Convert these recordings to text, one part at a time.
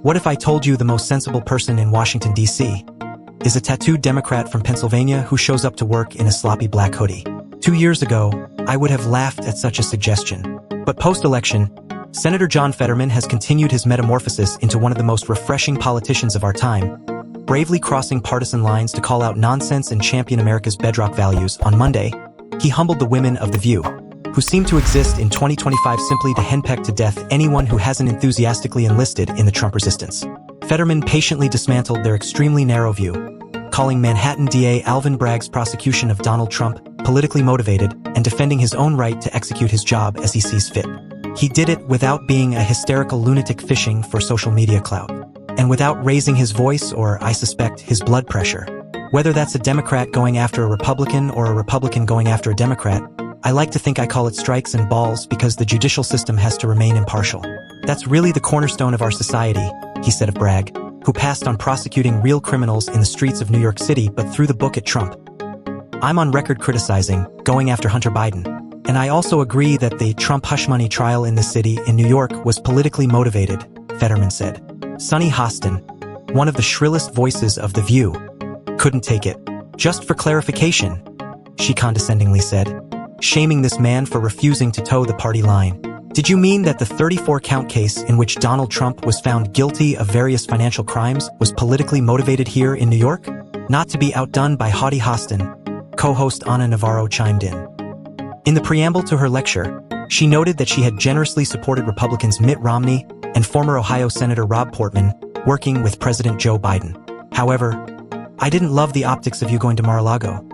What if I told you the most sensible person in Washington, D.C. is a tattooed Democrat from Pennsylvania who shows up to work in a sloppy black hoodie? 2 years ago, I would have laughed at such a suggestion. But post-election, Senator John Fetterman has continued his metamorphosis into one of the most refreshing politicians of our time, bravely crossing partisan lines to call out nonsense and champion America's bedrock values. On Monday, he humbled the women of The View, who seem to exist in 2025 simply to henpeck to death anyone who hasn't enthusiastically enlisted in the Trump resistance. Fetterman patiently dismantled their extremely narrow view, calling Manhattan DA Alvin Bragg's prosecution of Donald Trump politically motivated and defending his own right to execute his job as he sees fit. He did it without being a hysterical lunatic fishing for social media clout, and without raising his voice or, I suspect, his blood pressure. Whether that's a Democrat going after a Republican or a Republican going after a Democrat, I like to think I call it strikes and balls because the judicial system has to remain impartial. That's really the cornerstone of our society, he said of Bragg, who passed on prosecuting real criminals in the streets of New York City but threw the book at Trump. I'm on record criticizing going after Hunter Biden, and I also agree that the Trump hush money trial in the city in New York was politically motivated, Fetterman said. Sunny Hostin, one of the shrillest voices of The View, couldn't take it. Just for clarification, she condescendingly said, shaming this man for refusing to toe the party line. Did you mean that the 34-count case in which Donald Trump was found guilty of various financial crimes was politically motivated here in New York? Not to be outdone by haughty Hostin, co-host Ana Navarro chimed in. In the preamble to her lecture, she noted that she had generously supported Republicans Mitt Romney and former Ohio Senator Rob Portman working with President Joe Biden. However, I didn't love the optics of you going to Mar-a-Lago.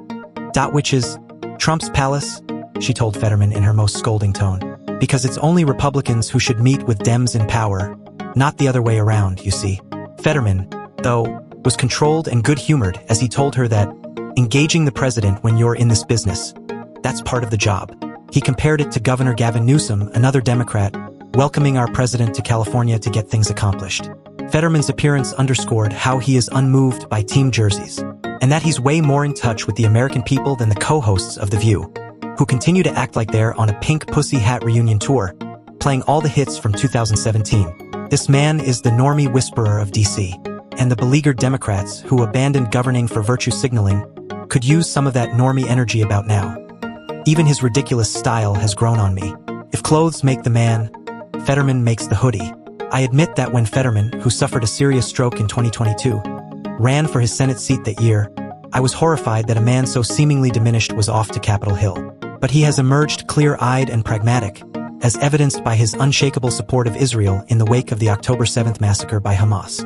Which is Trump's palace, she told Fetterman in her most scolding tone. Because it's only Republicans who should meet with Dems in power, not the other way around, you see. Fetterman, though, was controlled and good-humored as he told her that engaging the president when you're in this business, that's part of the job. He compared it to Governor Gavin Newsom, another Democrat, welcoming our president to California to get things accomplished. Fetterman's appearance underscored how he is unmoved by team jerseys, and that he's way more in touch with the American people than the co-hosts of The View, who continue to act like they're on a Pink Pussy Hat reunion tour, playing all the hits from 2017. This man is the normie whisperer of D.C., and the beleaguered Democrats who abandoned governing for virtue signaling could use some of that normie energy about now. Even his ridiculous style has grown on me. If clothes make the man, Fetterman makes the hoodie. I admit that when Fetterman, who suffered a serious stroke in 2022, ran for his Senate seat that year, I was horrified that a man so seemingly diminished was off to Capitol Hill. But he has emerged clear-eyed and pragmatic, as evidenced by his unshakable support of Israel in the wake of the October 7th massacre by Hamas.